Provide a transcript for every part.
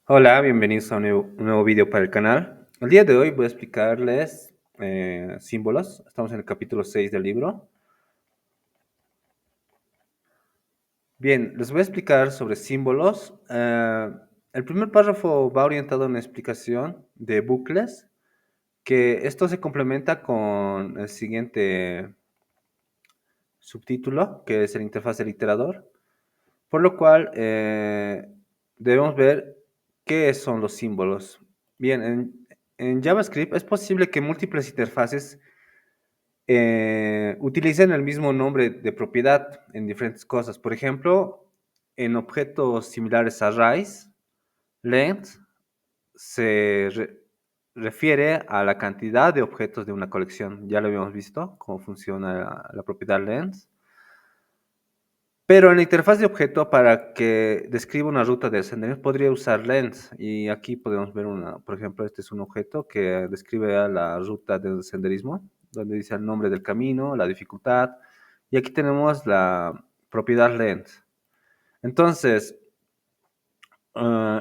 Hola, bienvenidos a un nuevo video para el canal. El día de hoy voy a explicarles símbolos. Estamos en el capítulo 6 del libro. Bien, les voy a explicar sobre símbolos. El primer párrafo va orientado a una explicación de bucles, que esto se complementa con el siguiente subtítulo, que es el interfaz del iterador, por lo cual debemos ver qué son los símbolos. Bien, en JavaScript es posible que múltiples interfaces utilicen el mismo nombre de propiedad en diferentes cosas. Por ejemplo, en objetos similares a arrays, length refiere a la cantidad de objetos de una colección. Ya lo habíamos visto, cómo funciona la propiedad length. Pero en la interfaz de objeto, para que describa una ruta de senderismo, podría usar length. Y aquí podemos ver por ejemplo, este es un objeto que describe la ruta del senderismo, donde dice el nombre del camino, la dificultad. Y aquí tenemos la propiedad length. Entonces,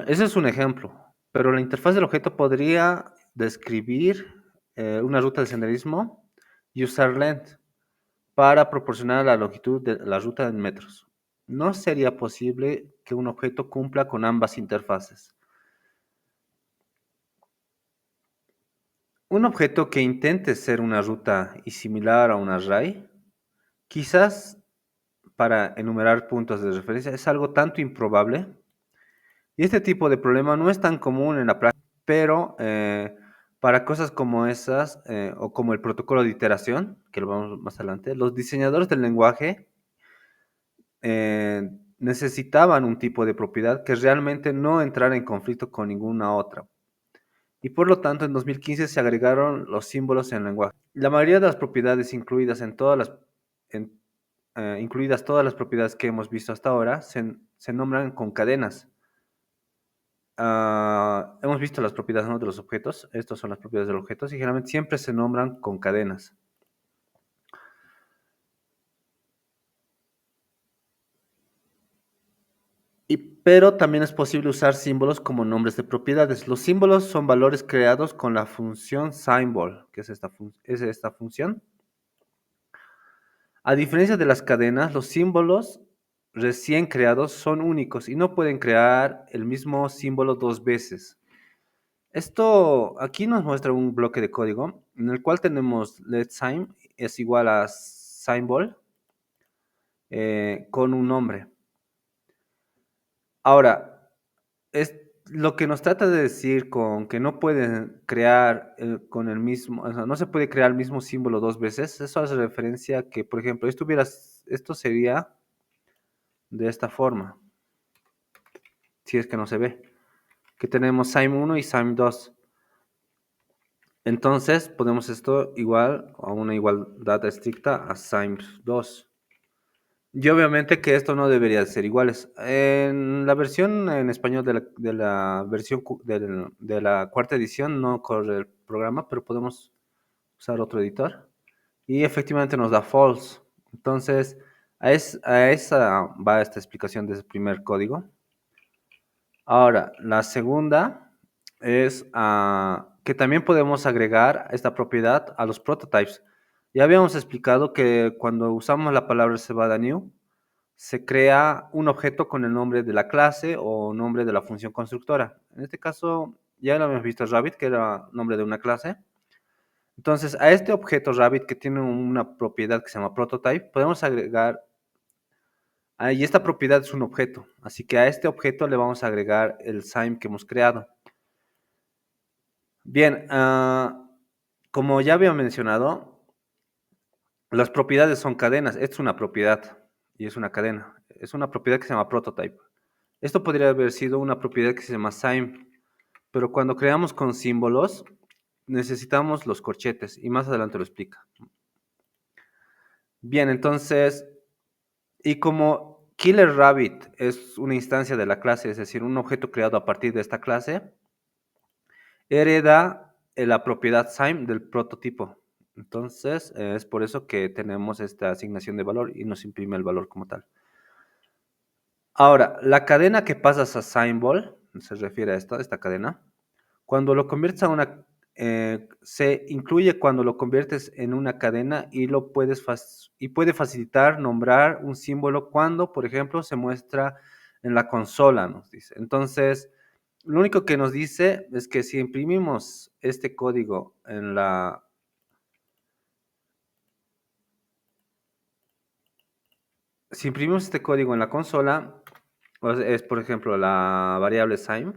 ese es un ejemplo. Pero la interfaz del objeto podría describir una ruta de senderismo y usar length para proporcionar la longitud de la ruta en metros. No sería posible que un objeto cumpla con ambas interfaces. Un objeto que intente ser una ruta y similar a un array, quizás para enumerar puntos de referencia, es algo tanto improbable. Y este tipo de problema no es tan común en la práctica, pero para cosas como esas, o como el protocolo de iteración, que lo vamos más adelante, los diseñadores del lenguaje necesitaban un tipo de propiedad que realmente no entrara en conflicto con ninguna otra. Y por lo tanto, en 2015 se agregaron los símbolos en el lenguaje. La mayoría de las propiedades en- incluidas todas las propiedades que hemos visto hasta ahora, se nombran con cadenas. Hemos visto las propiedades, ¿no?, de los objetos. Estas son las propiedades de los objetos y generalmente siempre se nombran con cadenas. Pero también es posible usar símbolos como nombres de propiedades. Los símbolos son valores creados con la función symbol, que es esta función. A diferencia de las cadenas, los símbolos recién creados son únicos y no pueden crear el mismo símbolo dos veces. Esto aquí nos muestra un bloque de código en el cual tenemos letSign es igual a symbol con un nombre. Ahora, es lo que nos trata de decir con que no pueden crear con el mismo, o sea, no se puede crear el mismo símbolo dos veces. Eso hace referencia a que, por ejemplo, esto sería de esta forma, si es que no se ve, que tenemos sim1 y sim2. Entonces, podemos esto igual a una igualdad estricta a sim2. Y obviamente que esto no debería ser iguales. En la versión en español de la versión de la cuarta edición no corre el programa, pero podemos usar otro editor. Y efectivamente nos da false. Entonces, a esa va esta explicación de ese primer código. Ahora, la segunda es que también podemos agregar esta propiedad a los prototypes. Ya habíamos explicado que cuando usamos la palabra reservada new, se crea un objeto con el nombre de la clase o nombre de la función constructora. En este caso, ya lo hemos visto Rabbit, que era nombre de una clase. Entonces, a este objeto Rabbit, que tiene una propiedad que se llama prototype, podemos agregar, y esta propiedad es un objeto, así que a este objeto le vamos a agregar el sign que hemos creado. Bien, como ya había mencionado, las propiedades son cadenas. Esta es una propiedad y es una cadena. Es una propiedad que se llama prototype. Esto podría haber sido una propiedad que se llama sign, pero cuando creamos con símbolos necesitamos los corchetes y más adelante lo explica. Bien, entonces, y como Killer Rabbit es una instancia de la clase, es decir, un objeto creado a partir de esta clase, hereda la propiedad sign del prototipo. Entonces, es por eso que tenemos esta asignación de valor y nos imprime el valor como tal. Ahora, la cadena que pasas a symbol se refiere a esta cadena. Cuando lo conviertes a una, se incluye cuando lo conviertes en una cadena y y puede facilitar nombrar un símbolo cuando, por ejemplo, se muestra en la consola, nos dice. Entonces, lo único que nos dice es que si imprimimos este código si imprimimos este código en la consola, pues, es por ejemplo la variable sime.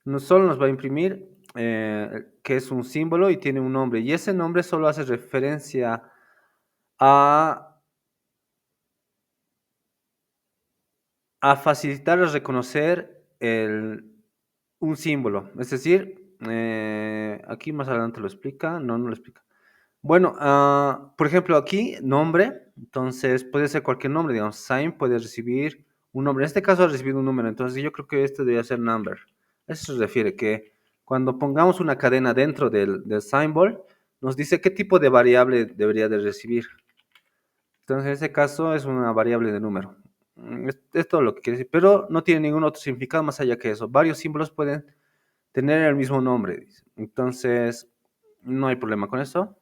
No solo nos va a imprimir que es un símbolo y tiene un nombre. Y ese nombre solo hace referencia a, a facilitar reconocer un símbolo. Es decir, aquí más adelante lo explica. No, no lo explica. Bueno, por ejemplo, aquí nombre. Entonces puede ser cualquier nombre. Digamos, sign puede recibir un nombre. En este caso ha recibido un número. Entonces yo creo que este debería ser number. A eso se refiere que cuando pongamos una cadena dentro del symbol, nos dice qué tipo de variable debería de recibir. Entonces, en este caso es una variable de número. Es todo lo que quiere decir, pero no tiene ningún otro significado más allá que eso. Varios símbolos pueden tener el mismo nombre, dice. Entonces, no hay problema con eso.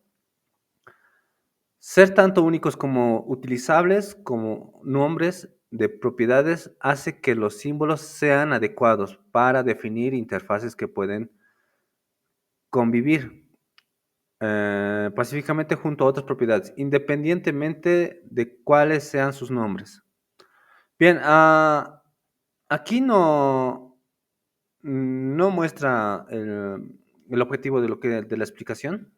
Ser tanto únicos como utilizables como nombres de propiedades hace que los símbolos sean adecuados para definir interfaces que pueden convivir pacíficamente junto a otras propiedades, independientemente de cuáles sean sus nombres. Bien, aquí no muestra el objetivo de la explicación,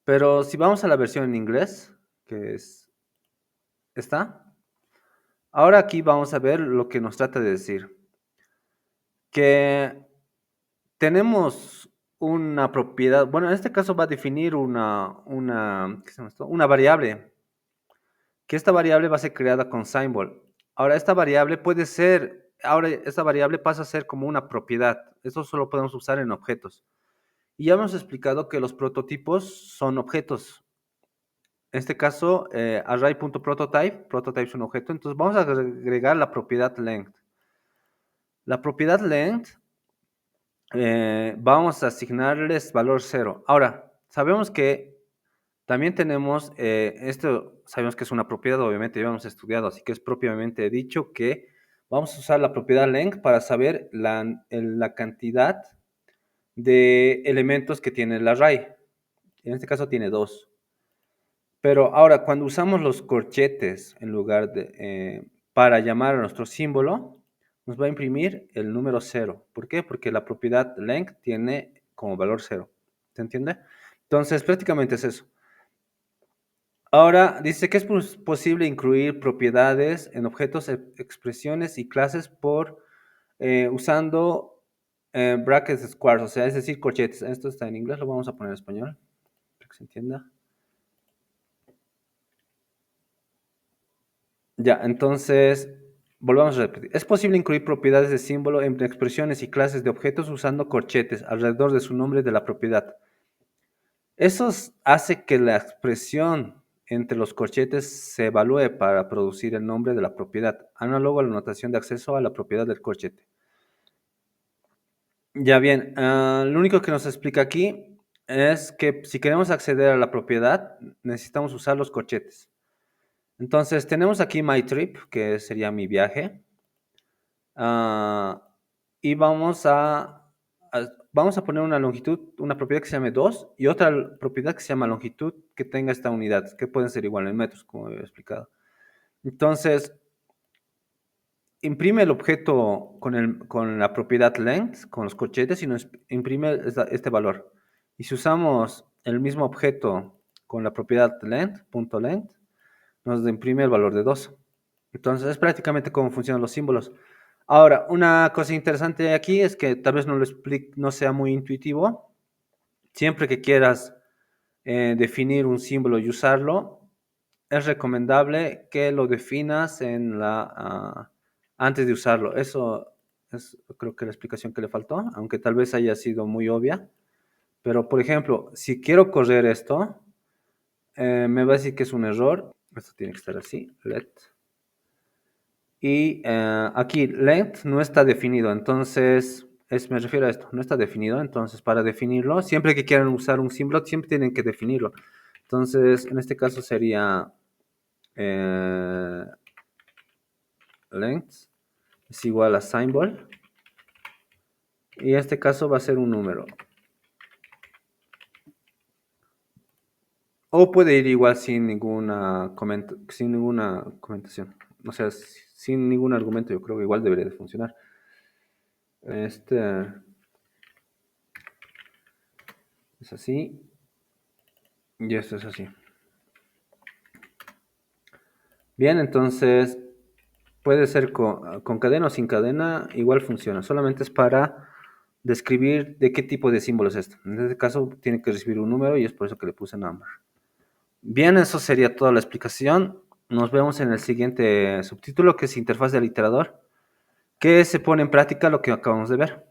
pero si vamos a la versión en inglés, que es esta, ahora aquí vamos a ver lo que nos trata de decir, que tenemos una propiedad, bueno, en este caso va a definir ¿qué se llama esto? Una variable, que esta variable va a ser creada con symbol. Ahora, ahora esta variable pasa a ser como una propiedad. Esto solo podemos usar en objetos. Y ya hemos explicado que los prototipos son objetos. En este caso, prototype es un objeto, entonces vamos a agregar la propiedad length. La propiedad length, vamos a asignarles valor 0. Ahora, sabemos que también tenemos, esto sabemos que es una propiedad, obviamente ya hemos estudiado, así que es propiamente dicho que vamos a usar la propiedad length para saber la cantidad de elementos que tiene el array. En este caso tiene 2. Pero ahora, cuando usamos los corchetes en lugar para llamar a nuestro símbolo, nos va a imprimir el número 0. ¿Por qué? Porque la propiedad length tiene como valor 0. ¿Se entiende? Entonces, prácticamente es eso. Ahora, dice que es posible incluir propiedades en objetos, expresiones y clases usando brackets squares, o sea, es decir, corchetes. Esto está en inglés, lo vamos a poner en español para que se entienda. Ya, entonces, volvamos a repetir. Es posible incluir propiedades de símbolo en expresiones y clases de objetos usando corchetes alrededor de su nombre de la propiedad. Eso hace que la expresión entre los corchetes se evalúe para producir el nombre de la propiedad, análogo a la notación de acceso a la propiedad del corchete. Ya bien, lo único que nos explica aquí es que si queremos acceder a la propiedad, necesitamos usar los corchetes. Entonces, tenemos aquí my trip, que sería mi viaje. Y vamos a poner una longitud, una propiedad que se llame 2 y otra propiedad que se llama longitud que tenga esta unidad, que pueden ser igual en metros, como he explicado. Entonces, imprime el objeto con la propiedad length, con los corchetes, y nos imprime este valor. Y si usamos el mismo objeto con la propiedad length, punto length, nos imprime el valor de 2. Entonces, es prácticamente cómo funcionan los símbolos. Ahora, una cosa interesante aquí es que tal vez no sea muy intuitivo. Siempre que quieras definir un símbolo y usarlo, es recomendable que lo definas antes de usarlo. Eso es, creo que la explicación que le faltó, aunque tal vez haya sido muy obvia. Pero, por ejemplo, si quiero correr esto, Me va a decir que es un error. Esto tiene que estar así, let. Y aquí length no está definido, entonces me refiero a esto, no está definido, entonces para definirlo, siempre que quieran usar un symbol, siempre tienen que definirlo. Entonces, en este caso sería length es igual a symbol, y en este caso va a ser un número. O puede ir igual sin ninguna comentación. O sea, sin ningún argumento, yo creo que igual debería de funcionar. Este es así. Y esto es así. Bien, entonces puede ser con cadena o sin cadena, igual funciona. Solamente es para describir de qué tipo de símbolo es esto. En este caso tiene que recibir un número y es por eso que le puse number. Bien, eso sería toda la explicación. Nos vemos en el siguiente subtítulo, que es interfaz del iterador, que se pone en práctica lo que acabamos de ver.